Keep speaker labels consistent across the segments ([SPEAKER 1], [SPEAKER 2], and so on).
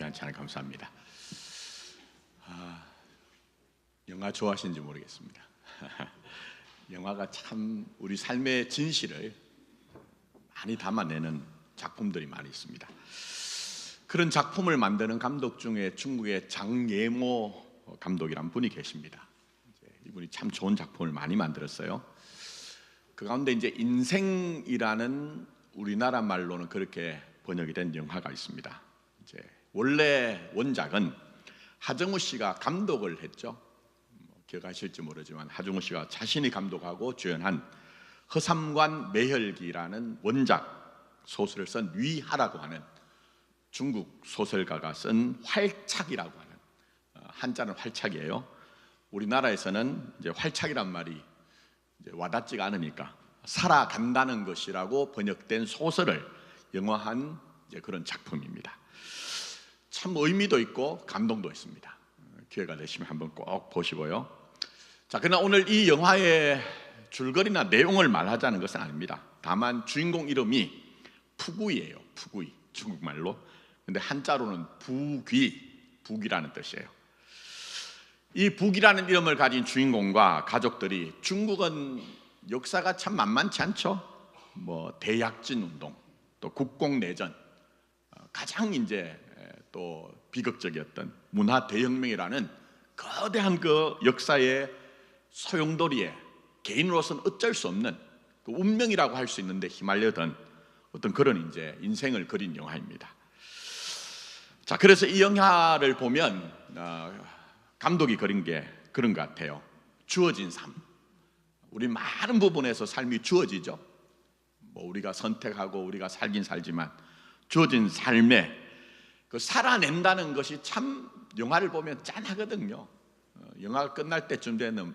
[SPEAKER 1] 귀한 찬양 감사합니다. 영화 좋아하시는지 모르겠습니다. 영화가 참 우리 삶의 진실을 많이 담아내는 작품들이 많이 있습니다. 그런 작품을 만드는 감독 중에 중국의 장예모 감독이라는 분이 계십니다. 이분이 참 좋은 작품을 많이 만들었어요. 그 가운데 이제 인생이라는 우리나라 말로는 그렇게 번역이 된 영화가 있습니다. 이제 원래 원작은 하정우 씨가 감독을 했죠. 기억하실지 모르지만 하정우 씨가 자신이 감독하고 주연한 허삼관 매혈기라는 원작 소설을 쓴 위하라고 하는 중국 소설가가 쓴 활착이라고 하는, 한자는 활착이에요. 우리나라에서는 이제 활착이란 말이 이제 와닿지가 않으니까 살아간다는 것이라고 번역된 소설을 영화한 이제 그런 작품입니다. 참 의미도 있고 감동도 있습니다. 기회가 되시면 한번 꼭 보시고요. 자, 그러나 오늘 이 영화의 줄거리나 내용을 말하자는 것은 아닙니다. 다만 주인공 이름이 푸구이예요. 푸구이, 중국말로. 근데 한자로는 북이라는 뜻이에요. 이 북이라는 이름을 가진 주인공과 가족들이, 중국은 역사가 참 만만치 않죠. 대약진 운동, 또 국공내전, 가장 이제 또 비극적이었던 문화 대혁명이라는 거대한 그 역사의 소용돌이에 개인으로서는 어쩔 수 없는 그 운명이라고 할 수 있는데 휘말려던 어떤 그런 이제 인생을 그린 영화입니다. 자, 그래서 이 영화를 보면 감독이 그린 게 그런 것 같아요. 주어진 삶, 우리 많은 부분에서 삶이 주어지죠. 우리가 선택하고 우리가 살긴 살지만 주어진 삶에 그 살아낸다는 것이 참 영화를 보면 짠하거든요. 영화가 끝날 때쯤 되면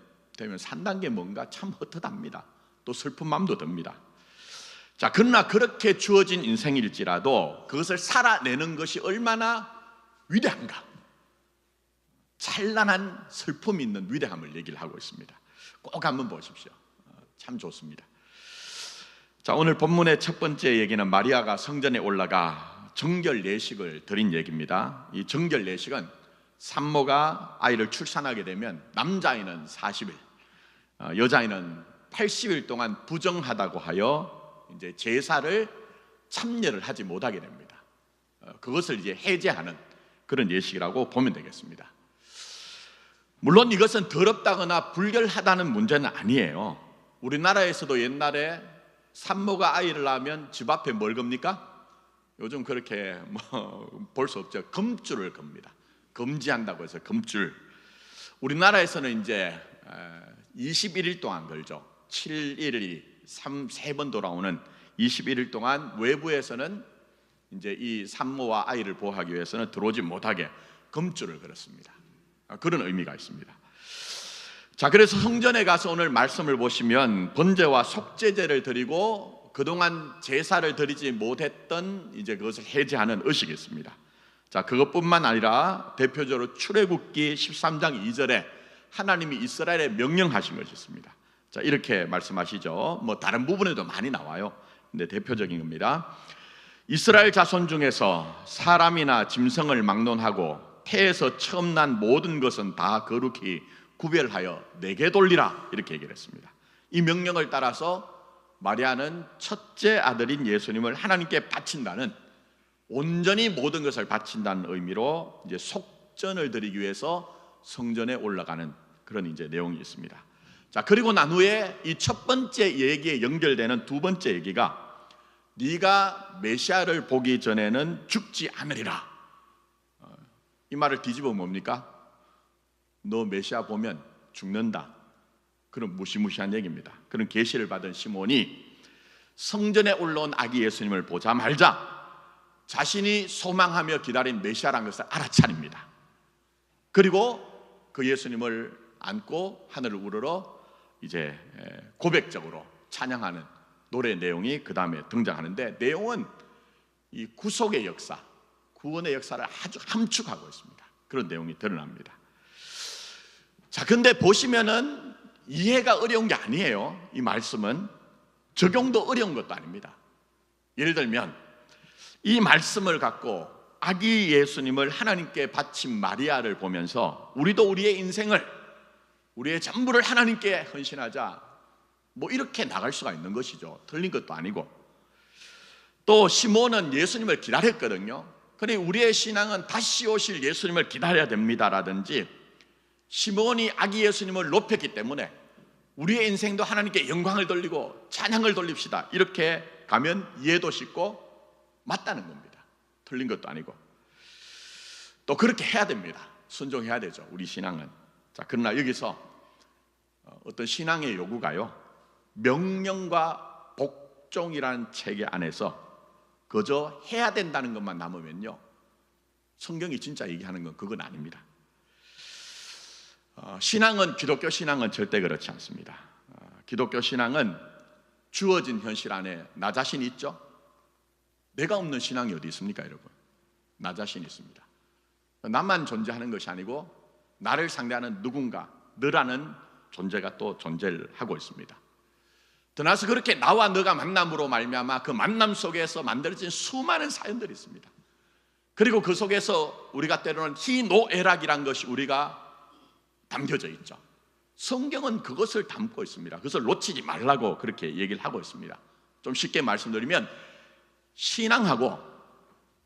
[SPEAKER 1] 산다는 게 뭔가 참 헛헛합니다. 또 슬픈 마음도 듭니다. 자, 그러나 그렇게 주어진 인생일지라도 그것을 살아내는 것이 얼마나 위대한가, 찬란한 슬픔이 있는 위대함을 얘기를 하고 있습니다. 꼭 한번 보십시오. 참 좋습니다. 자, 오늘 본문의 첫 번째 얘기는 마리아가 성전에 올라가 정결 예식을 드린 얘기입니다. 이 정결 예식은 산모가 아이를 출산하게 되면 남자아이는 40일, 여자아이는 80일 동안 부정하다고 하여 이제 제사를 참여를 하지 못하게 됩니다. 그것을 이제 해제하는 그런 예식이라고 보면 되겠습니다. 물론 이것은 더럽다거나 불결하다는 문제는 아니에요. 우리나라에서도 옛날에 산모가 아이를 낳으면 집 앞에 뭘 겁니까? 요즘 그렇게 볼 수 없죠. 금줄을 겁니다. 금지한다고 해서 금줄. 우리나라에서는 이제 21일 동안 걸죠. 7일이 3번 돌아오는 21일 동안 외부에서는 이제 이 산모와 아이를 보호하기 위해서는 들어오지 못하게 금줄을 걸었습니다. 그런 의미가 있습니다. 자, 그래서 성전에 가서 오늘 말씀을 보시면 번제와 속죄제를 드리고 그동안 제사를 드리지 못했던 이제 그것을 해제하는 의식이 있습니다. 자, 그것뿐만 아니라 대표적으로 출애굽기 13장 2절에 하나님이 이스라엘에 명령하신 것이 있습니다. 자, 이렇게 말씀하시죠. 다른 부분에도 많이 나와요. 근데 대표적인 겁니다. 이스라엘 자손 중에서 사람이나 짐승을 막론하고 태에서 처음 난 모든 것은 다 거룩히 구별하여 내게 돌리라, 이렇게 얘기를 했습니다. 이 명령을 따라서 마리아는 첫째 아들인 예수님을 하나님께 바친다는, 온전히 모든 것을 바친다는 의미로 이제 속전을 드리기 위해서 성전에 올라가는 그런 이제 내용이 있습니다. 자, 그리고 난 후에 이 첫 번째 얘기에 연결되는 두 번째 얘기가 네가 메시아를 보기 전에는 죽지 않으리라. 이 말을 뒤집어 뭡니까? 너 메시아 보면 죽는다. 그런 무시무시한 얘기입니다. 그런 계시를 받은 시몬이 성전에 올라온 아기 예수님을 보자마자 자신이 소망하며 기다린 메시아라는 것을 알아차립니다. 그리고 그 예수님을 안고 하늘을 우러러 이제 고백적으로 찬양하는 노래 내용이 그 다음에 등장하는데, 내용은 이 구속의 역사, 구원의 역사를 아주 함축하고 있습니다. 그런 내용이 드러납니다. 자, 근데 보시면은 이해가 어려운 게 아니에요. 이 말씀은 적용도 어려운 것도 아닙니다. 예를 들면 이 말씀을 갖고 아기 예수님을 하나님께 바친 마리아를 보면서 우리도 우리의 인생을, 우리의 전부를 하나님께 헌신하자, 뭐 이렇게 나갈 수가 있는 것이죠. 틀린 것도 아니고. 또 시몬은 예수님을 기다렸거든요. 그런데 우리의 신앙은 다시 오실 예수님을 기다려야 됩니다라든지, 시몬이 아기 예수님을 높였기 때문에 우리의 인생도 하나님께 영광을 돌리고 찬양을 돌립시다, 이렇게 가면 이해도 쉽고 맞다는 겁니다. 틀린 것도 아니고. 또 그렇게 해야 됩니다. 순종해야 되죠, 우리 신앙은. 자, 그러나 여기서 어떤 신앙의 요구가요, 명령과 복종이라는 체계 안에서 그저 해야 된다는 것만 남으면요, 성경이 진짜 얘기하는 건 그건 아닙니다. 신앙은, 기독교 신앙은 절대 그렇지 않습니다. 기독교 신앙은 주어진 현실 안에 나 자신이 있죠. 내가 없는 신앙이 어디 있습니까, 여러분? 나 자신이 있습니다. 나만 존재하는 것이 아니고 나를 상대하는 누군가, 너라는 존재가 또 존재를 하고 있습니다. 떠나서 그렇게 나와 너가 만남으로 말미암아 그 만남 속에서 만들어진 수많은 사연들이 있습니다. 그리고 그 속에서 우리가 때로는 희노애락이란 것이 우리가 담겨져 있죠. 성경은 그것을 담고 있습니다. 그것을 놓치지 말라고 그렇게 얘기를 하고 있습니다. 좀 쉽게 말씀드리면 신앙하고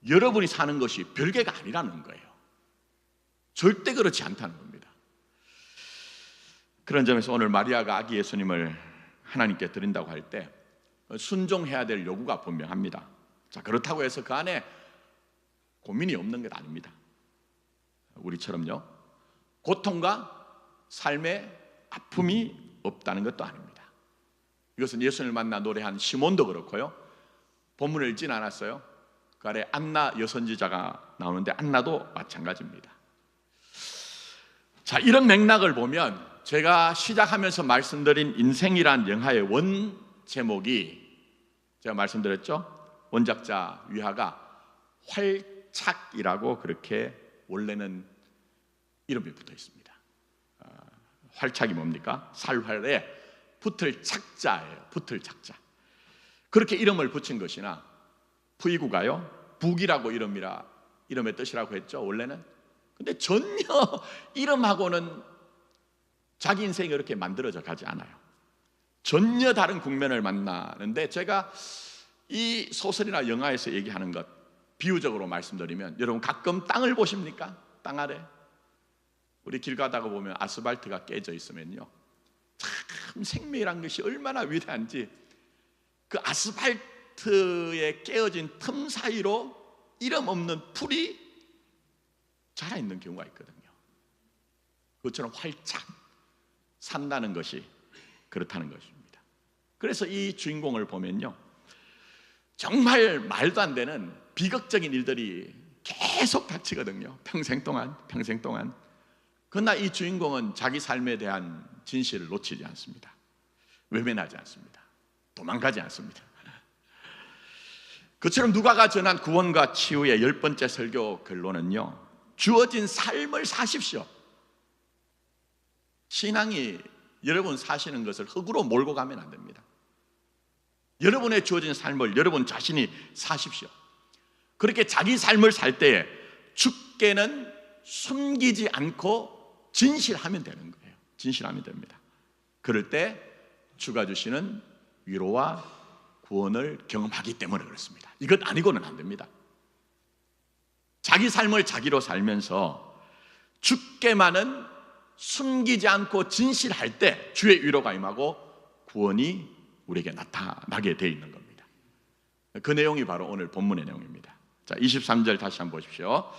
[SPEAKER 1] 여러분이 사는 것이 별개가 아니라는 거예요. 절대 그렇지 않다는 겁니다. 그런 점에서 오늘 마리아가 아기 예수님을 하나님께 드린다고 할 때 순종해야 될 요구가 분명합니다. 자, 그렇다고 해서 그 안에 고민이 없는 것 아닙니다. 우리처럼요, 고통과 삶의 아픔이 없다는 것도 아닙니다. 이것은 예수님을 만나 노래한 시몬도 그렇고요, 본문을 읽진 않았어요. 그 아래 안나 여선지자가 나오는데 안나도 마찬가지입니다. 자, 이런 맥락을 보면 제가 시작하면서 말씀드린 인생이란 영화의 원 제목이, 제가 말씀드렸죠, 원작자 위화가 활착이라고 그렇게 원래는 이름이 붙어 있습니다. 활착이 뭡니까? 살활에 붙을 착자예요. 붙을 착자. 그렇게 이름을 붙인 것이나 부이구가요, 북이라고 이름의 뜻이라고 했죠, 원래는. 근데 전혀 이름하고는 자기 인생이 그렇게 만들어져 가지 않아요. 전혀 다른 국면을 만나는데, 제가 이 소설이나 영화에서 얘기하는 것 비유적으로 말씀드리면, 여러분 가끔 땅을 보십니까? 땅 아래 우리 길 가다가 보면 아스팔트가 깨져 있으면요, 참 생명이란 것이 얼마나 위대한지, 그 아스팔트에 깨어진 틈 사이로 이름 없는 풀이 자라있는 경우가 있거든요. 그것처럼 활짝 산다는 것이 그렇다는 것입니다. 그래서 이 주인공을 보면요, 정말 말도 안 되는 비극적인 일들이 계속 닥치거든요. 평생 동안. 그러나 이 주인공은 자기 삶에 대한 진실을 놓치지 않습니다. 외면하지 않습니다. 도망가지 않습니다. 그처럼 누가가 전한 구원과 치유의 10번째 설교 결론은요, 주어진 삶을 사십시오. 신앙이 여러분 사시는 것을 흙으로 몰고 가면 안 됩니다. 여러분의 주어진 삶을 여러분 자신이 사십시오. 그렇게 자기 삶을 살 때에 주께는 숨기지 않고 진실하면 되는 거예요. 진실하면 됩니다. 그럴 때 주가 주시는 위로와 구원을 경험하기 때문에 그렇습니다. 이것 아니고는 안 됩니다. 자기 삶을 자기로 살면서 주께만은 숨기지 않고 진실할 때 주의 위로가 임하고 구원이 우리에게 나타나게 되어 있는 겁니다. 그 내용이 바로 오늘 본문의 내용입니다. 자, 23절 다시 한번 보십시오.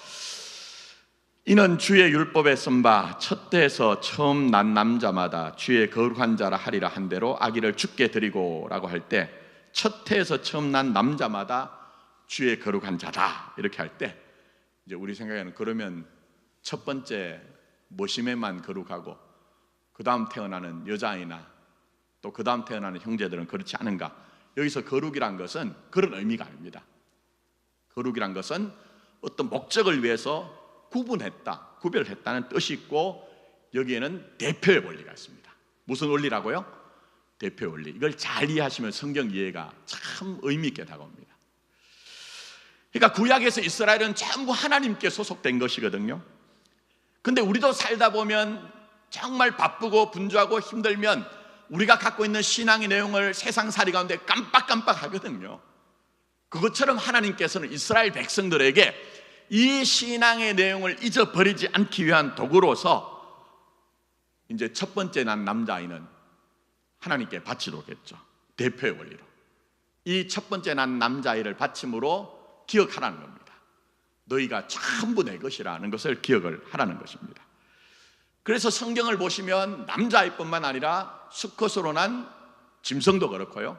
[SPEAKER 1] 이는 주의 율법에 쓴 바 첫 때에서 처음 난 남자마다 주의 거룩한 자라 하리라 한 대로 아기를 주께 드리고 라고 할 때, 첫 해에서 처음 난 남자마다 주의 거룩한 자다 이렇게 할 때, 이제 우리 생각에는 그러면 첫 번째 모심에만 거룩하고 그 다음 태어나는 여자아이나 또 그 다음 태어나는 형제들은 그렇지 않은가? 여기서 거룩이란 것은 그런 의미가 아닙니다. 거룩이란 것은 어떤 목적을 위해서 구별했다는 뜻이 있고, 여기에는 대표의 원리가 있습니다. 무슨 원리라고요? 대표의 원리. 이걸 잘 이해하시면 성경 이해가 참 의미 있게 다가옵니다. 그러니까 구약에서 이스라엘은 전부 하나님께 소속된 것이거든요. 근데 우리도 살다 보면 정말 바쁘고 분주하고 힘들면 우리가 갖고 있는 신앙의 내용을 세상살이 가운데 깜빡깜빡 하거든요. 그것처럼 하나님께서는 이스라엘 백성들에게 이 신앙의 내용을 잊어버리지 않기 위한 도구로서 이제 첫 번째 난 남자아이는 하나님께 바치도록 했죠. 대표의 원리로. 이 첫 번째 난 남자아이를 바침으로 기억하라는 겁니다. 너희가 전부 내 것이라는 것을 기억을 하라는 것입니다. 그래서 성경을 보시면 남자아이뿐만 아니라 수컷으로 난 짐승도 그렇고요,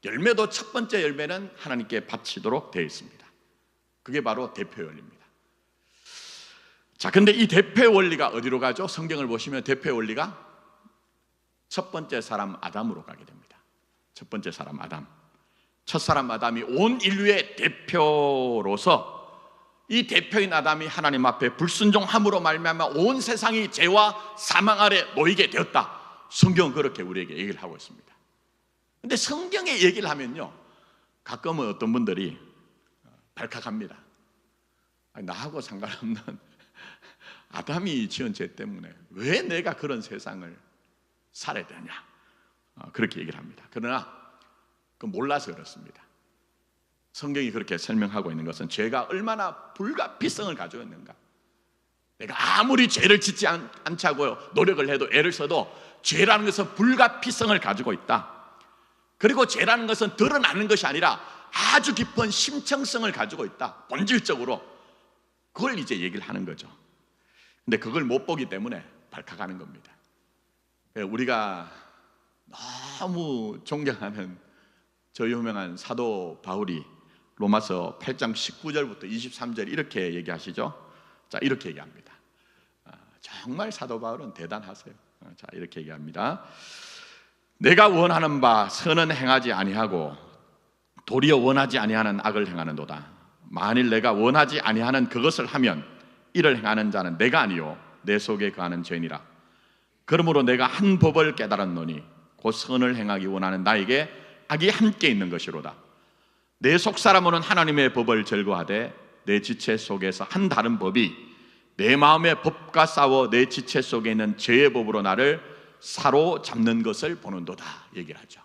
[SPEAKER 1] 열매도 첫 번째 열매는 하나님께 바치도록 되어 있습니다. 그게 바로 대표의 원리입니다. 자, 근데 이 대표의 원리가 어디로 가죠? 성경을 보시면 대표의 원리가 첫 번째 사람 아담으로 가게 됩니다. 첫 번째 사람 아담. 첫 사람 아담이 온 인류의 대표로서 이 대표인 아담이 하나님 앞에 불순종함으로 말미암아 온 세상이 죄와 사망 아래 놓이게 되었다. 성경은 그렇게 우리에게 얘기를 하고 있습니다. 근데 성경의 얘기를 하면요, 가끔은 어떤 분들이 발칵합니다. 나하고 상관없는 아담이 지은 죄 때문에 왜 내가 그런 세상을 살아야 되냐, 그렇게 얘기를 합니다. 그러나 그 몰라서 그렇습니다. 성경이 그렇게 설명하고 있는 것은 죄가 얼마나 불가피성을 가지고 있는가. 내가 아무리 죄를 짓지 않자고요 노력을 해도, 애를 써도 죄라는 것은 불가피성을 가지고 있다. 그리고 죄라는 것은 드러나는 것이 아니라 아주 깊은 심층성을 가지고 있다. 본질적으로 그걸 이제 얘기를 하는 거죠. 근데 그걸 못 보기 때문에 발칵하는 겁니다. 우리가 너무 존경하는 저 유명한 사도 바울이 로마서 8장 19절부터 23절 이렇게 얘기하시죠. 자, 이렇게 얘기합니다. 정말 사도 바울은 대단하세요. 자, 이렇게 얘기합니다. 내가 원하는 바 선은 행하지 아니하고 도리어 원하지 아니하는 악을 행하는도다. 만일 내가 원하지 아니하는 그것을 하면 이를 행하는 자는 내가 아니요 내 속에 거하는 죄니라. 그러므로 내가 한 법을 깨달았노니 곧 선을 행하기 원하는 나에게 악이 함께 있는 것이로다. 내 속사람으로는 하나님의 법을 즐거워하되 내 지체 속에서 한 다른 법이 내 마음의 법과 싸워 내 지체 속에 있는 죄의 법으로 나를 사로잡는 것을 보는도다 얘기를 하죠.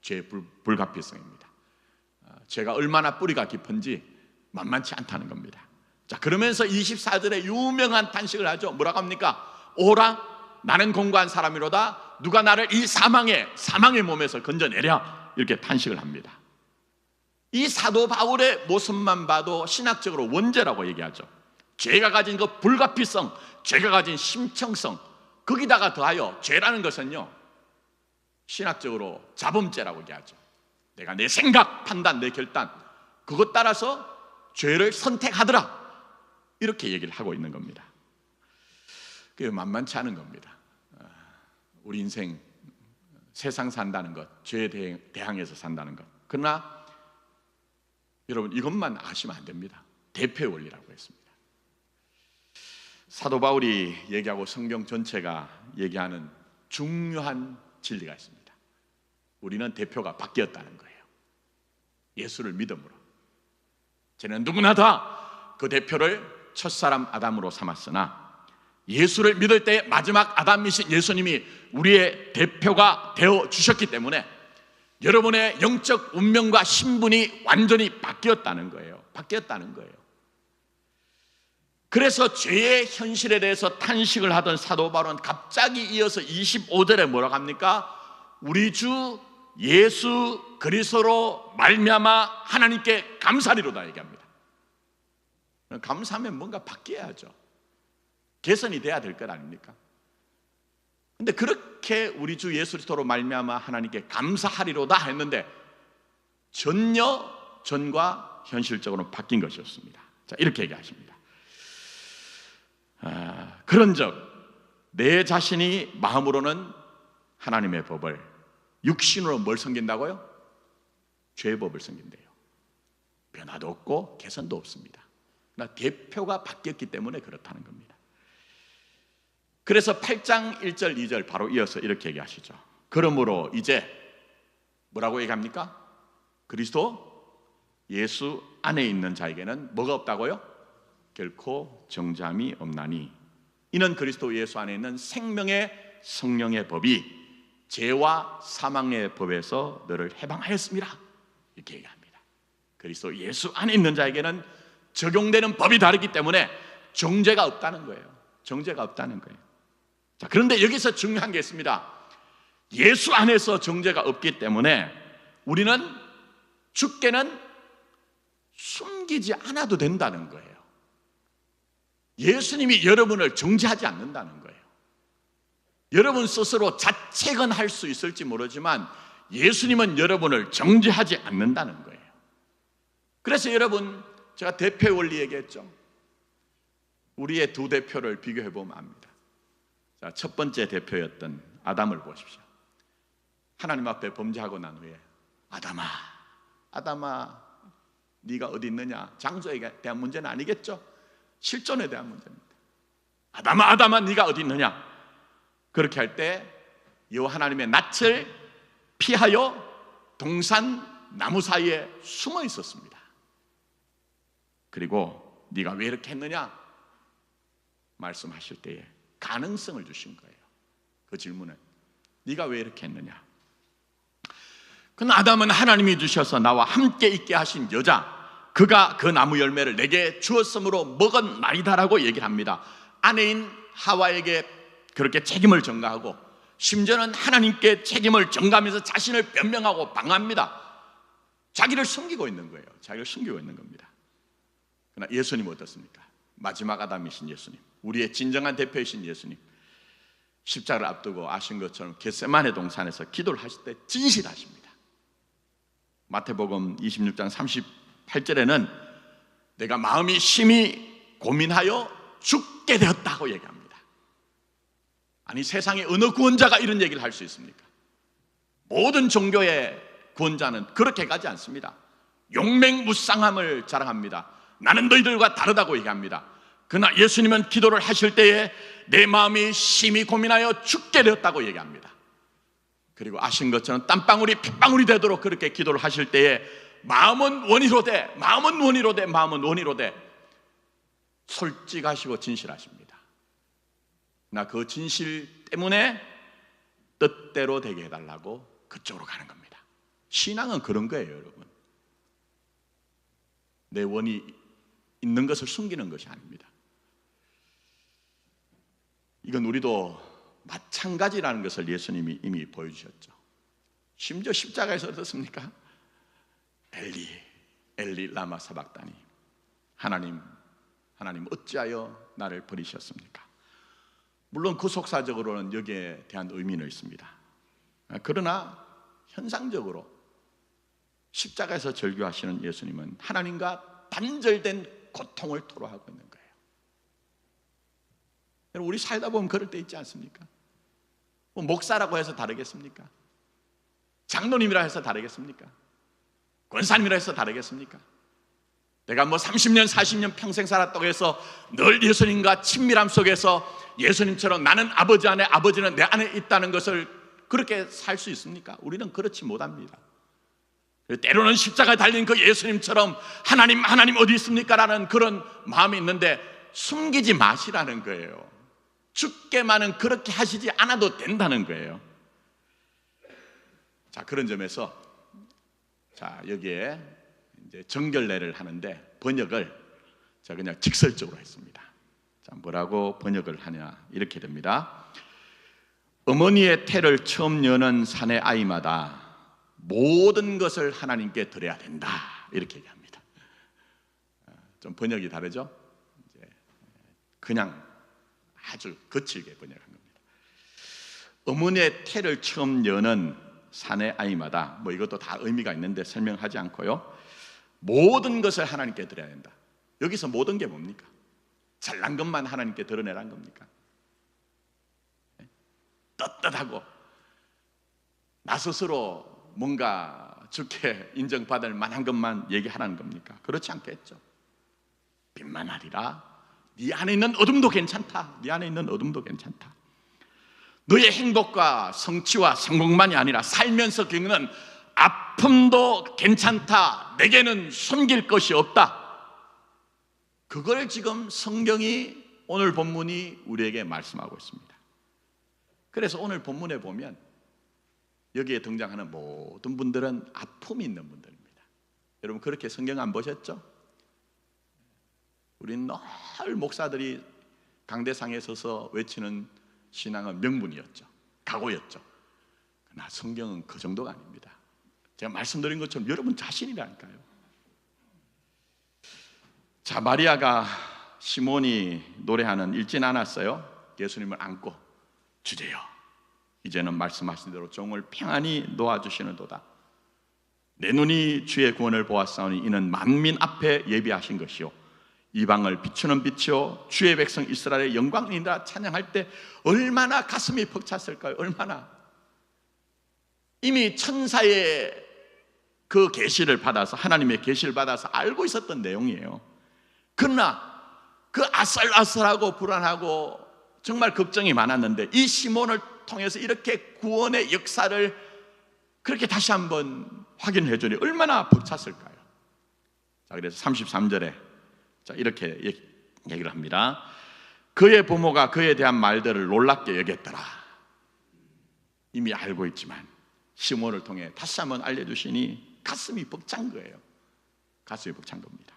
[SPEAKER 1] 죄의 불가피성입니다. 죄가 얼마나 뿌리가 깊은지 만만치 않다는 겁니다. 자, 그러면서 24절에 유명한 탄식을 하죠. 뭐라고 합니까? 오라 나는 공고한 사람이로다. 누가 나를 이 사망의 몸에서 건져내랴. 이렇게 탄식을 합니다. 이 사도 바울의 모습만 봐도 신학적으로 원죄라고 얘기하죠. 죄가 가진 그 불가피성, 죄가 가진 심층성, 거기다가 더하여 죄라는 것은요, 신학적으로 자범죄라고 얘기하죠. 내가 내 생각, 판단, 내 결단, 그것 따라서 죄를 선택하더라, 이렇게 얘기를 하고 있는 겁니다. 그게 만만치 않은 겁니다. 우리 인생 세상 산다는 것, 죄에 대항해서 산다는 것. 그러나 여러분 이것만 아시면 안 됩니다. 대표의 원리라고 했습니다. 사도 바울이 얘기하고 성경 전체가 얘기하는 중요한 진리가 있습니다. 우리는 대표가 바뀌었다는 거예요. 예수를 믿음으로. 저는 누구나 다 그 대표를 첫사람 아담으로 삼았으나 예수를 믿을 때 마지막 아담이신 예수님이 우리의 대표가 되어 주셨기 때문에 여러분의 영적 운명과 신분이 완전히 바뀌었다는 거예요. 바뀌었다는 거예요. 그래서 죄의 현실에 대해서 탄식을 하던 사도 바울은 갑자기 이어서 25절에 뭐라고 합니까? 우리 주 예수 그리스도로 말미암아 하나님께 감사리로다 얘기합니다. 감사하면 뭔가 바뀌어야죠. 개선이 돼야 될 것 아닙니까? 근데 그렇게 우리 주 예수 그리스도로 말미암아 하나님께 감사하리로다 했는데 전혀 전과 현실적으로 바뀐 것이었습니다. 자, 이렇게 얘기하십니다. 그런즉 내 자신이 마음으로는 하나님의 법을, 육신으로 뭘 섬긴다고요? 죄의 법을 섬긴대요. 변화도 없고 개선도 없습니다. 그러나 대표가 바뀌었기 때문에 그렇다는 겁니다. 그래서 8장 1절 2절 바로 이어서 이렇게 얘기하시죠. 그러므로 이제 뭐라고 얘기합니까? 그리스도 예수 안에 있는 자에게는 뭐가 없다고요? 결코 정죄함이 없나니 이는 그리스도 예수 안에 있는 생명의 성령의 법이 죄와 사망의 법에서 너를 해방하였습니다. 이렇게 얘기합니다. 그리스도 예수 안에 있는 자에게는 적용되는 법이 다르기 때문에 정죄가 없다는 거예요. 정죄가 없다는 거예요. 자, 그런데 여기서 중요한 게 있습니다. 예수 안에서 정죄가 없기 때문에 우리는 주께는 숨기지 않아도 된다는 거예요. 예수님이 여러분을 정죄하지 않는다는 거예요. 여러분 스스로 자책은 할 수 있을지 모르지만 예수님은 여러분을 정죄하지 않는다는 거예요. 그래서 여러분, 제가 대표 원리 얘기했죠. 우리의 두 대표를 비교해 보면 압니다. 자, 첫 번째 대표였던 아담을 보십시오. 하나님 앞에 범죄하고 난 후에 아담아 네가 어디 있느냐, 장소에 대한 문제는 아니겠죠. 실존에 대한 문제입니다. 아담아 네가 어디 있느냐. 그렇게 할 때 여호와 하나님의 낯을 피하여 동산 나무 사이에 숨어 있었습니다. 그리고 네가 왜 이렇게 했느냐 말씀하실 때에 가능성을 주신 거예요. 그 질문에 네가 왜 이렇게 했느냐. 그 아담은 하나님이 주셔서 나와 함께 있게 하신 여자, 그가 그 나무 열매를 내게 주었으므로 먹었나이다라고 얘기를 합니다. 아내인 하와에게 그렇게 책임을 전가하고 심지어는 하나님께 책임을 전가하면서 자신을 변명하고 방합니다. 자기를 숨기고 있는 거예요. 자기를 숨기고 있는 겁니다. 그러나 예수님은 어떻습니까? 마지막 아담이신 예수님, 우리의 진정한 대표이신 예수님, 십자가를 앞두고 아신 것처럼 겟세마네 동산에서 기도를 하실 때 진실하십니다. 마태복음 26장 38절에는 내가 마음이 심히 고민하여 죽게 되었다고 얘기합니다. 아니, 세상에 어느 구원자가 이런 얘기를 할 수 있습니까? 모든 종교의 구원자는 그렇게 가지 않습니다. 용맹무쌍함을 자랑합니다. 나는 너희들과 다르다고 얘기합니다. 그러나 예수님은 기도를 하실 때에 내 마음이 심히 고민하여 죽게 되었다고 얘기합니다. 그리고 아신 것처럼 땀방울이 핏방울이 되도록 그렇게 기도를 하실 때에 마음은 원이로 돼 솔직하시고 진실하십니다. 나 그 진실 때문에 뜻대로 되게 해달라고 그쪽으로 가는 겁니다. 신앙은 그런 거예요, 여러분. 내 원이 있는 것을 숨기는 것이 아닙니다. 이건 우리도 마찬가지라는 것을 예수님이 이미 보여주셨죠. 심지어 십자가에서 어떻습니까? 엘리 라마 사박다니, 하나님 어찌하여 나를 버리셨습니까? 물론 구속사적으로는 여기에 대한 의미는 있습니다. 그러나 현상적으로 십자가에서 절규하시는 예수님은 하나님과 단절된 고통을 토로하고 있는 거예요. 여러분, 우리 살다 보면 그럴 때 있지 않습니까? 뭐 목사라고 해서 다르겠습니까? 장로님이라 해서 다르겠습니까? 권사님이라 해서 다르겠습니까? 내가 뭐 30년 40년 평생 살았다고 해서 늘 예수님과 친밀함 속에서 예수님처럼 나는 아버지 안에, 아버지는 내 안에 있다는 것을 그렇게 살 수 있습니까? 우리는 그렇지 못합니다. 때로는 십자가에 달린 그 예수님처럼 하나님 어디 있습니까? 라는 그런 마음이 있는데 숨기지 마시라는 거예요. 주께만은 그렇게 하시지 않아도 된다는 거예요. 자, 그런 점에서 여기에 이제 정결례를 하는데 번역을 제가 그냥 직설적으로 했습니다. 자, 뭐라고 번역을 하냐, 이렇게 됩니다. 어머니의 태를 처음 여는 사내 아이마다 모든 것을 하나님께 드려야 된다, 이렇게 얘기합니다. 좀 번역이 다르죠? 이제 그냥 아주 거칠게 번역한 겁니다. 어머니의 태를 처음 여는 사내 아이마다, 뭐 이것도 다 의미가 있는데 설명하지 않고요, 모든 것을 하나님께 드려야 된다. 여기서 모든 게 뭡니까? 잘난 것만 하나님께 드러내라는 겁니까? 떳떳하고 나 스스로 뭔가 좋게 인정받을 만한 것만 얘기하라는 겁니까? 그렇지 않겠죠. 빈만하리라, 네 안에 있는 어둠도 괜찮다. 네 안에 있는 어둠도 괜찮다. 너의 행복과 성취와 성공만이 아니라 살면서 겪는 아픔도 괜찮다. 내게는 숨길 것이 없다. 그걸 지금 성경이 오늘 본문이 우리에게 말씀하고 있습니다. 그래서 오늘 본문에 보면 여기에 등장하는 모든 분들은 아픔이 있는 분들입니다. 여러분 그렇게 성경 안 보셨죠? 우리는 늘 목사들이 강대상에 서서 외치는 신앙은 명분이었죠. 각오였죠. 그러나 성경은 그 정도가 아닙니다. 제가 말씀드린 것처럼 여러분 자신이라니까요. 자, 마리아가 시몬이 노래하는 읽진 않았어요. 예수님을 안고 주제여 이제는 말씀하신 대로 종을 평안히 놓아주시는도다. 내 눈이 주의 구원을 보았사오니 이는 만민 앞에 예비하신 것이요 이방을 비추는 빛이요 주의 백성 이스라엘의 영광이니라 찬양할 때 얼마나 가슴이 벅찼을까요? 얼마나 이미 천사의 그 계시를 받아서 하나님의 계시를 받아서 알고 있었던 내용이에요. 그러나 그 아슬아슬하고 불안하고 정말 걱정이 많았는데 이 시몬을 통해서 이렇게 구원의 역사를 그렇게 다시 한번 확인해 주니 얼마나 벅찼을까요? 자, 그래서 33절에 자, 이렇게 얘기를 합니다. 그의 부모가 그에 대한 말들을 놀랍게 여겼더라. 이미 알고 있지만 시몬을 통해 다시 한번 알려주시니 가슴이 벅찬 거예요. 가슴이 벅찬 겁니다.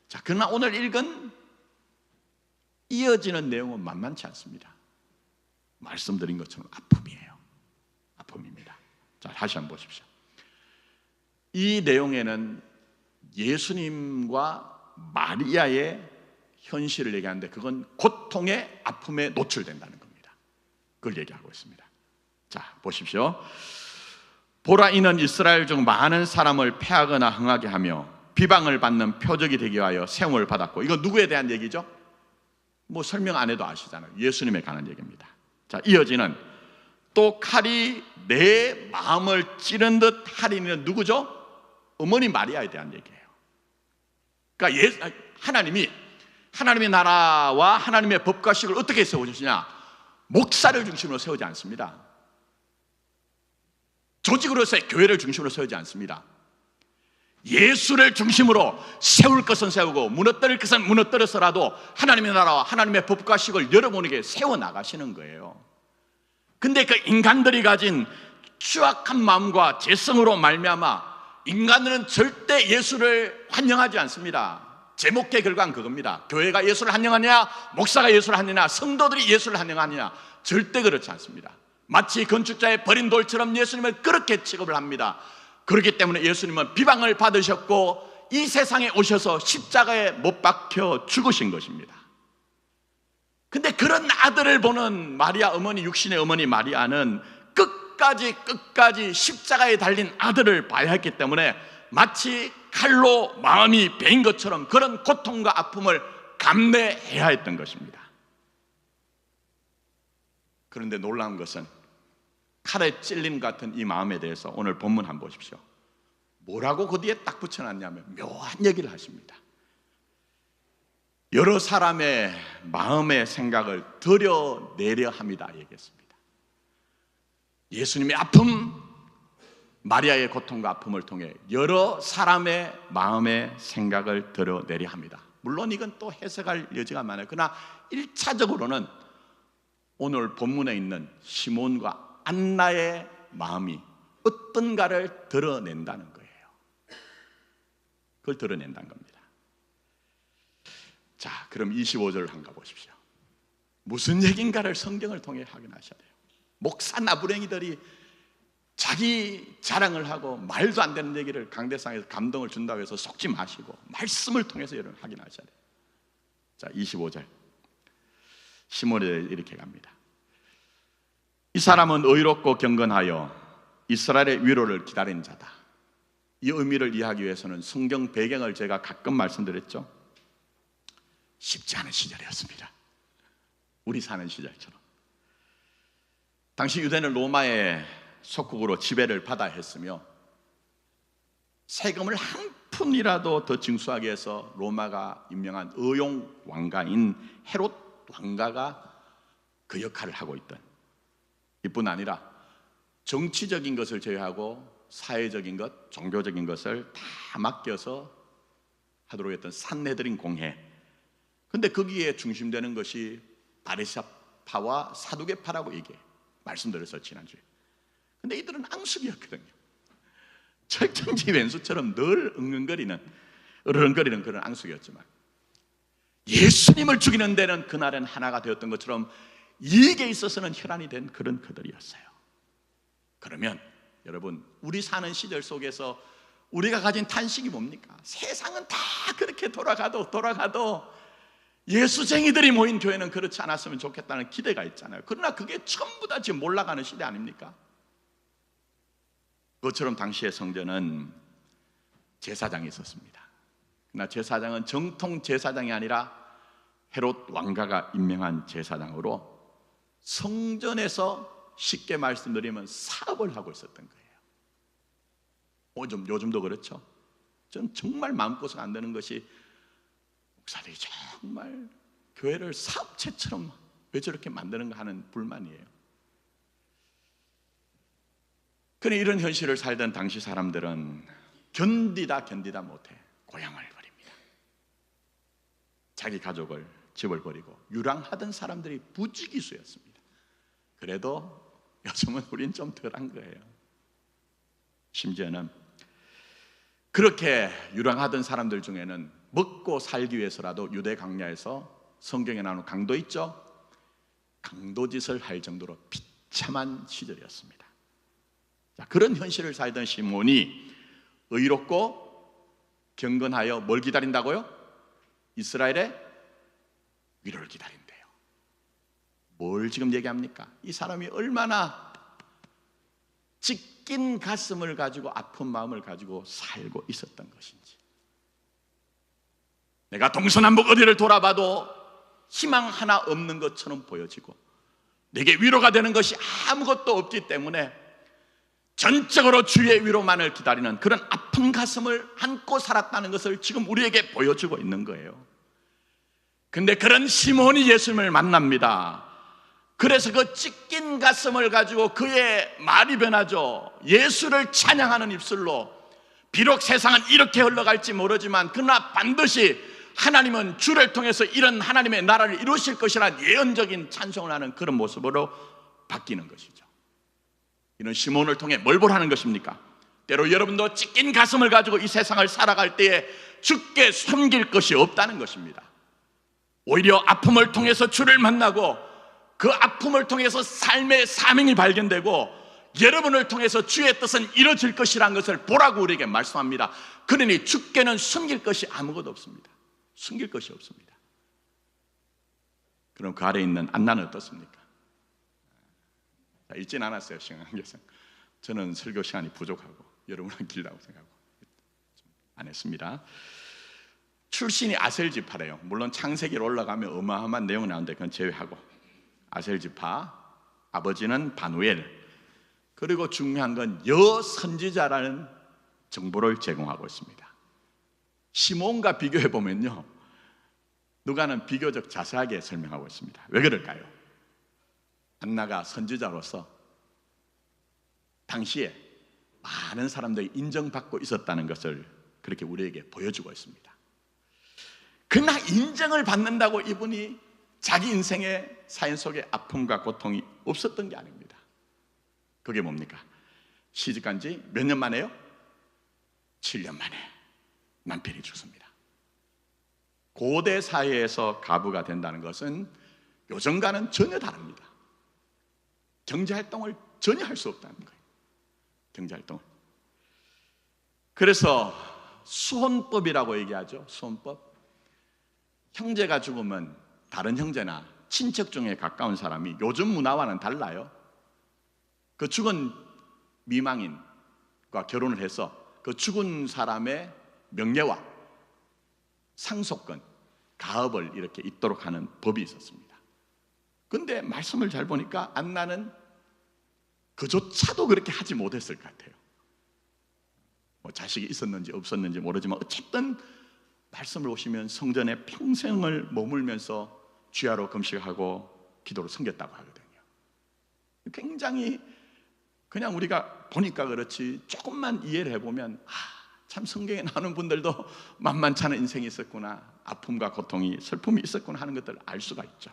[SPEAKER 1] 자, 그러나 오늘 읽은 이어지는 내용은 만만치 않습니다. 말씀드린 것처럼 아픔이에요. 아픔입니다. 자, 다시 한번 보십시오. 이 내용에는 예수님과 마리아의 현실을 얘기하는데 그건 고통의 아픔에 노출된다는 겁니다. 그걸 얘기하고 있습니다. 자, 보십시오. 보라 이는 이스라엘 중 많은 사람을 패하거나 흥하게 하며 비방을 받는 표적이 되기 위하여 세움을 받았고, 이건 누구에 대한 얘기죠? 뭐 설명 안 해도 아시잖아요. 예수님에 관한 얘기입니다. 자, 이어지는 또 칼이 내 마음을 찌른 듯 하리는 누구죠? 어머니 마리아에 대한 얘기예요. 그러니까 하나님의 나라와 하나님의 법과식을 어떻게 세워주시냐? 목사를 중심으로 세우지 않습니다. 조직으로서의 교회를 중심으로 세우지 않습니다. 예수를 중심으로 세울 것은 세우고 무너뜨릴 것은 무너뜨려서라도 하나님의 나라와 하나님의 법과식을 여러분에게 세워나가시는 거예요. 근데 그 인간들이 가진 추악한 마음과 죄성으로 말미암아 인간들은 절대 예수를 환영하지 않습니다. 제목의 결과는 그겁니다. 교회가 예수를 환영하냐, 목사가 예수를 환영하냐, 성도들이 예수를 환영하냐, 절대 그렇지 않습니다. 마치 건축자의 버린 돌처럼 예수님을 그렇게 취급을 합니다. 그렇기 때문에 예수님은 비방을 받으셨고 이 세상에 오셔서 십자가에 못 박혀 죽으신 것입니다. 근데 그런 아들을 보는 마리아 어머니, 육신의 어머니 마리아는 끝까지 십자가에 달린 아들을 봐야 했기 때문에 마치 칼로 마음이 베인 것처럼 그런 고통과 아픔을 감내해야 했던 것입니다. 그런데 놀라운 것은 칼에 찔림 같은 이 마음에 대해서 오늘 본문 한번 보십시오. 뭐라고 그 뒤에 딱 붙여놨냐면 묘한 얘기를 하십니다. 여러 사람의 마음의 생각을 드러내려 합니다 얘기했습니다. 예수님의 아픔, 마리아의 고통과 아픔을 통해 여러 사람의 마음의 생각을 드러내려 합니다. 물론 이건 또 해석할 여지가 많아요. 그러나 1차적으로는 오늘 본문에 있는 시몬과 안나의 마음이 어떤가를 드러낸다는 거예요. 그걸 드러낸다는 겁니다. 자, 그럼 25절을 한번 보십시오. 무슨 얘기인가를 성경을 통해 확인하셔야 돼요. 목사 나부랭이들이 자기 자랑을 하고 말도 안 되는 얘기를 강대상에서 감동을 준다고 해서 속지 마시고 말씀을 통해서 여러분 확인하셔야 돼요. 자, 25절 시몬이 이렇게 갑니다. 이 사람은 의롭고 경건하여 이스라엘의 위로를 기다린 자다. 이 의미를 이해하기 위해서는 성경 배경을 제가 가끔 말씀드렸죠. 쉽지 않은 시절이었습니다. 우리 사는 시절처럼. 당시 유대는 로마의 속국으로 지배를 받아야 했으며 세금을 한 푼이라도 더 징수하기 위해서 로마가 임명한 의용 왕가인 헤롯 왕가가 그 역할을 하고 있던, 이뿐 아니라 정치적인 것을 제외하고 사회적인 것, 종교적인 것을 다 맡겨서 하도록 했던 산헤드린 공회. 근데 거기에 중심되는 것이 바리새파와 사두개파라고 얘기해 말씀드렸어요 지난주에. 근데 이들은 앙숙이었거든요. 철천지 왼수처럼 늘 으르렁거리는 그런 앙숙이었지만 예수님을 죽이는 데는 그날은 하나가 되었던 것처럼 이익에 있어서는 혈안이 된 그런 그들이었어요. 그러면 여러분, 우리 사는 시절 속에서 우리가 가진 탄식이 뭡니까? 세상은 다 그렇게 돌아가도 예수쟁이들이 모인 교회는 그렇지 않았으면 좋겠다는 기대가 있잖아요. 그러나 그게 전부 다 지금 몰락하는 시대 아닙니까? 그것처럼 당시의 성전은 제사장이 있었습니다. 그러나 제사장은 정통 제사장이 아니라 헤롯 왕가가 임명한 제사장으로 성전에서 쉽게 말씀드리면 사업을 하고 있었던 거예요. 요즘도 그렇죠. 전 정말 마음고생 안 되는 것이 목사들이 정말 교회를 사업체처럼 왜 저렇게 만드는가 하는 불만이에요. 그런데 이런 현실을 살던 당시 사람들은 견디다 못해 고향을 버립니다. 자기 가족을, 집을 버리고 유랑하던 사람들이 부지기수였습니다. 그래도 요즘은 우린 좀 덜한 거예요. 심지어는 그렇게 유랑하던 사람들 중에는 먹고 살기 위해서라도 유대 광야에서 성경에 나오는 강도 있죠? 강도짓을 할 정도로 비참한 시절이었습니다. 자, 그런 현실을 살던 시몬이 의롭고 경건하여 뭘 기다린다고요? 이스라엘의 위로를 기다린대요. 뭘 지금 얘기합니까? 이 사람이 얼마나 찢긴 가슴을 가지고 아픈 마음을 가지고 살고 있었던 것인지. 내가 동서남북 어디를 돌아봐도 희망 하나 없는 것처럼 보여지고 내게 위로가 되는 것이 아무것도 없기 때문에 전적으로 주의 위로만을 기다리는 그런 아픈 가슴을 안고 살았다는 것을 지금 우리에게 보여주고 있는 거예요. 근데 그런 시몬이 예수님을 만납니다. 그래서 그 찢긴 가슴을 가지고 그의 말이 변하죠. 예수를 찬양하는 입술로, 비록 세상은 이렇게 흘러갈지 모르지만 그러나 반드시 하나님은 주를 통해서 이런 하나님의 나라를 이루실 것이라는 예언적인 찬송을 하는 그런 모습으로 바뀌는 것이죠. 이런 시몬을 통해 뭘 보라는 것입니까? 때로 여러분도 찢긴 가슴을 가지고 이 세상을 살아갈 때에 주께 섬길 것이 없다는 것입니다. 오히려 아픔을 통해서 주를 만나고 그 아픔을 통해서 삶의 사명이 발견되고 여러분을 통해서 주의 뜻은 이루어질 것이라는 것을 보라고 우리에게 말씀합니다. 그러니 주께는 숨길 것이 아무것도 없습니다. 숨길 것이 없습니다. 그럼 그 아래에 있는 안나는 어떻습니까? 읽진 않았어요. 신앙교생. 저는 설교 시간이 부족하고 여러분은 길다고 생각하고 안 했습니다. 출신이 아셀 지파래요. 물론 창세기로 올라가면 어마어마한 내용이 나오는데 그건 제외하고 아셀 지파, 아버지는 바누엘, 그리고 중요한 건 여선지자라는 정보를 제공하고 있습니다. 시몬과 비교해 보면요, 누가는 비교적 자세하게 설명하고 있습니다. 왜 그럴까요? 안나가 선지자로서 당시에 많은 사람들이 인정받고 있었다는 것을 그렇게 우리에게 보여주고 있습니다. 그러나 인정을 받는다고 이분이 자기 인생의 사연 속에 아픔과 고통이 없었던 게 아닙니다. 그게 뭡니까? 시집간 지 몇 년 만에요? 7년 만에 남편이 죽습니다. 고대 사회에서 가부가 된다는 것은 요즘과는 전혀 다릅니다. 경제활동을 전혀 할 수 없다는 거예요. 경제활동을. 그래서 수혼법이라고 얘기하죠. 수혼법. 형제가 죽으면 다른 형제나 친척 중에 가까운 사람이 요즘 문화와는 달라요. 그 죽은 미망인과 결혼을 해서 그 죽은 사람의 명예와 상속권, 가업을 이렇게 잇도록 하는 법이 있었습니다. 그런데 말씀을 잘 보니까 안나는 그조차도 그렇게 하지 못했을 것 같아요. 뭐 자식이 있었는지 없었는지 모르지만 어쨌든 말씀을 오시면 성전에 평생을 머물면서 주야로 금식하고 기도로 섬겼다고 하거든요. 굉장히 그냥 우리가 보니까 그렇지 조금만 이해를 해보면 참 성경에 나오는 분들도 만만치 않은 인생이 있었구나, 아픔과 고통이, 슬픔이 있었구나 하는 것들을 알 수가 있죠.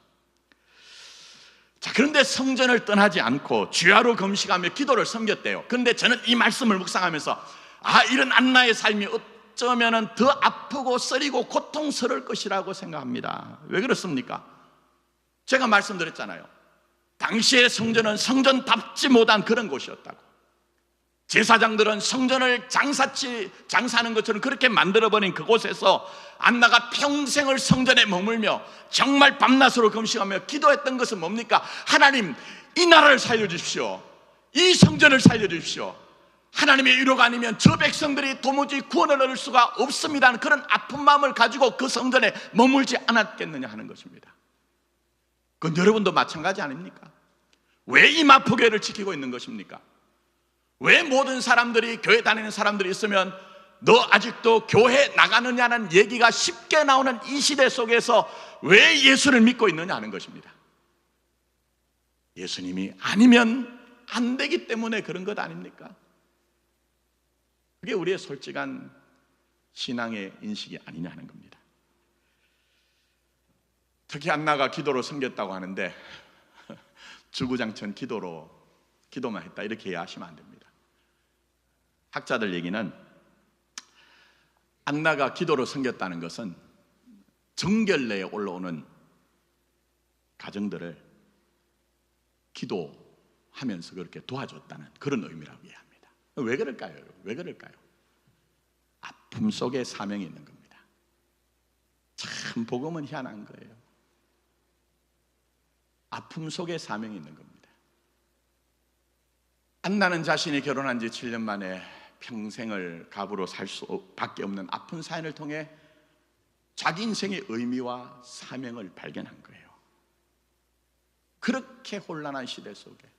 [SPEAKER 1] 자, 그런데 성전을 떠나지 않고 주야로 금식하며 기도를 섬겼대요. 그런데 저는 이 말씀을 묵상하면서 이런 안나의 삶이 어쩌면 더 아프고 쓰리고 고통스러울 것이라고 생각합니다. 왜 그렇습니까? 제가 말씀드렸잖아요. 당시의 성전은 성전답지 못한 그런 곳이었다고. 제사장들은 성전을 장사하는 것처럼 그렇게 만들어버린 그곳에서 안나가 평생을 성전에 머물며 정말 밤낮으로 금식하며 기도했던 것은 뭡니까? 하나님, 이 나라를 살려주십시오. 이 성전을 살려주십시오. 하나님의 위로가 아니면 저 백성들이 도무지 구원을 얻을 수가 없습니다 하는 그런 아픈 마음을 가지고 그 성전에 머물지 않았겠느냐 하는 것입니다. 그건 여러분도 마찬가지 아닙니까? 왜 이 마포교회를 지키고 있는 것입니까? 왜 모든 사람들이, 교회 다니는 사람들이 있으면 너 아직도 교회 나가느냐는 얘기가 쉽게 나오는 이 시대 속에서 왜 예수를 믿고 있느냐 하는 것입니다. 예수님이 아니면 안 되기 때문에 그런 것 아닙니까? 그게 우리의 솔직한 신앙의 인식이 아니냐 하는 겁니다. 특히 안나가 기도로 섬겼다고 하는데 주구장창 기도만 했다 이렇게 이해하시면 안 됩니다. 학자들 얘기는 안나가 기도로 섬겼다는 것은 정결례에 올라오는 가정들을 기도하면서 그렇게 도와줬다는 그런 의미라고 이해합니다. 왜 그럴까요? 왜 그럴까요? 아픔 속에 사명이 있는 겁니다. 참 복음은 희한한 거예요. 아픔 속에 사명이 있는 겁니다. 안나는 자신이 결혼한 지 7년 만에 평생을 갑으로 살 수밖에 없는 아픈 사연을 통해 자기 인생의 의미와 사명을 발견한 거예요. 그렇게 혼란한 시대 속에,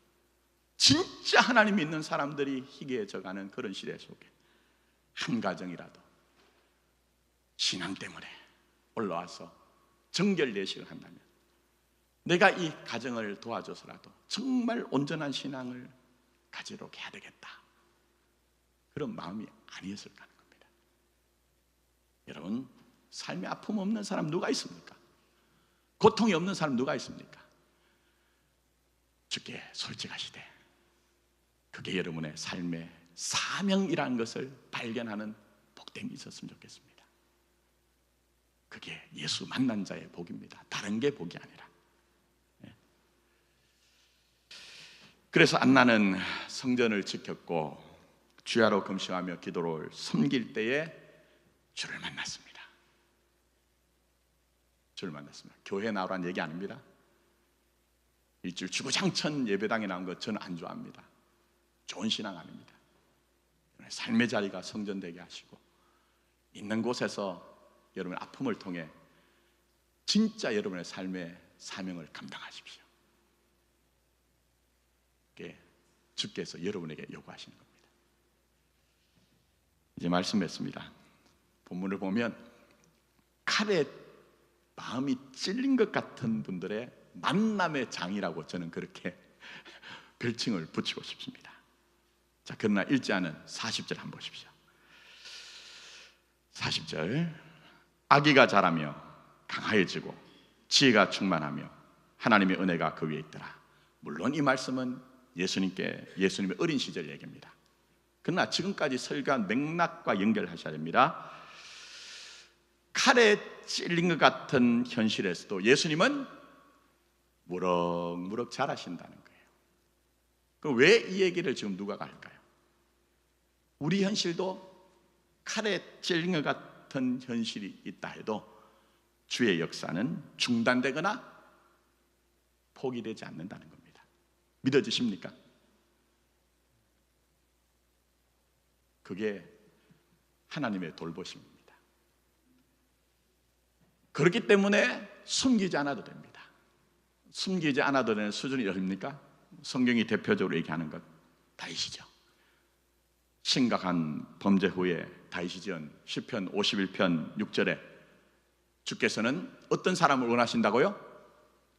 [SPEAKER 1] 진짜 하나님 믿는 사람들이 희귀해져가는 그런 시대 속에 한 가정이라도 신앙 때문에 올라와서 정결 예식을 한다면 내가 이 가정을 도와줘서라도 정말 온전한 신앙을 가지도록 해야 되겠다, 그런 마음이 아니었을까 하는 겁니다. 여러분, 삶에 아픔 없는 사람 누가 있습니까? 고통이 없는 사람 누가 있습니까? 주께 솔직하시되 그게 여러분의 삶의 사명이라는 것을 발견하는 복됨이 있었으면 좋겠습니다. 그게 예수 만난 자의 복입니다. 다른 게 복이 아니라. 그래서 안나는 성전을 지켰고 주야로 금식하며 기도를 섬길 때에 주를 만났습니다. 주를 만났습니다. 교회 나오라는 얘기 아닙니다. 일주일 주구장천 예배당에 나온 것 저는 안 좋아합니다. 좋은 신앙 아닙니다. 삶의 자리가 성전되게 하시고 있는 곳에서 여러분의 아픔을 통해 진짜 여러분의 삶의 사명을 감당하십시오. 그게 주께서 여러분에게 요구하시는 겁니다. 이제 말씀했습니다. 본문을 보면 칼에 마음이 찔린 것 같은 분들의 만남의 장이라고 저는 그렇게 별칭을 붙이고 싶습니다. 자, 그러나 읽지 않은 40절 한번 보십시오. 40절, 아기가 자라며 강하여지고 지혜가 충만하며 하나님의 은혜가 그 위에 있더라. 물론 이 말씀은 예수님의 어린 시절 얘기입니다. 그러나 지금까지 설교한 맥락과 연결하셔야 됩니다. 칼에 찔린 것 같은 현실에서도 예수님은 무럭무럭 자라신다는 거예요. 그럼 왜 이 얘기를 지금 누가 할까요? 우리 현실도 칼에 찔린 것 같은 현실이 있다 해도 주의 역사는 중단되거나 포기되지 않는다는 겁니다. 믿어지십니까? 그게 하나님의 돌보심입니다. 그렇기 때문에 숨기지 않아도 됩니다. 숨기지 않아도 되는 수준이 어딥니까? 성경이 대표적으로 얘기하는 것, 다윗이죠. 심각한 범죄 후에 다윗이 지은 시편 51편 6절에 주께서는 어떤 사람을 원하신다고요?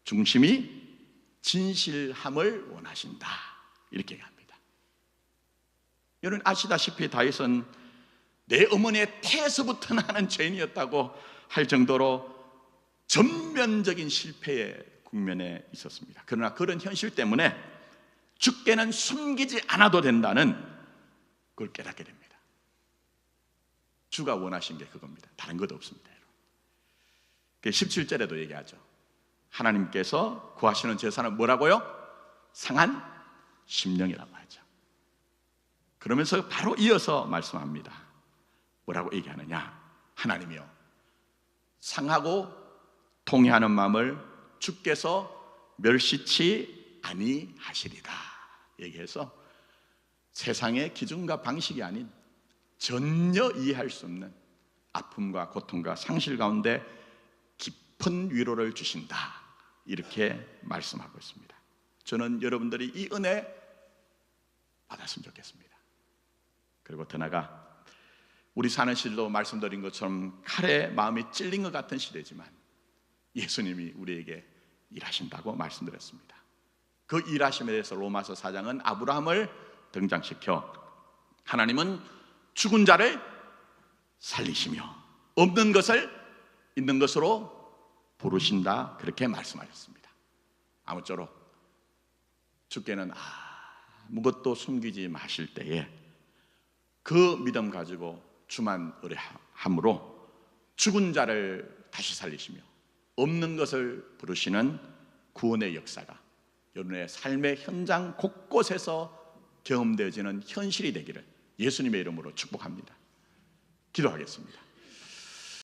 [SPEAKER 1] 중심이 진실함을 원하신다, 이렇게 얘기합니다. 여러분 아시다시피 다윗은 내 어머니의 태에서부터 나는 죄인이었다고 할 정도로 전면적인 실패의 국면에 있었습니다. 그러나 그런 현실 때문에 주께는 숨기지 않아도 된다는 걸 깨닫게 됩니다. 주가 원하신 게 그겁니다. 다른 것도 없습니다. 17절에도 얘기하죠. 하나님께서 구하시는 제사는 뭐라고요? 상한 심령이라고 하죠. 그러면서 바로 이어서 말씀합니다. 뭐라고 얘기하느냐? 하나님이요, 상하고 통회하는 마음을 주께서 멸시치 아니하시리라 얘기해서 세상의 기준과 방식이 아닌 전혀 이해할 수 없는 아픔과 고통과 상실 가운데 깊은 위로를 주신다, 이렇게 말씀하고 있습니다. 저는 여러분들이 이 은혜 받았으면 좋겠습니다. 그리고 더 나아가 우리 사는 시대도 말씀드린 것처럼 칼에 마음이 찔린 것 같은 시대지만 예수님이 우리에게 일하신다고 말씀드렸습니다. 그 일하심에 대해서 로마서 4장은 아브라함을 등장시켜 하나님은 죽은 자를 살리시며 없는 것을 있는 것으로 부르신다, 그렇게 말씀하셨습니다. 아무쪼록 주께는 아무것도 숨기지 마실 때에 그 믿음 가지고 주만 의뢰함으로 죽은 자를 다시 살리시며 없는 것을 부르시는 구원의 역사가 여러분의 삶의 현장 곳곳에서 경험되어지는 현실이 되기를 예수님의 이름으로 축복합니다. 기도하겠습니다.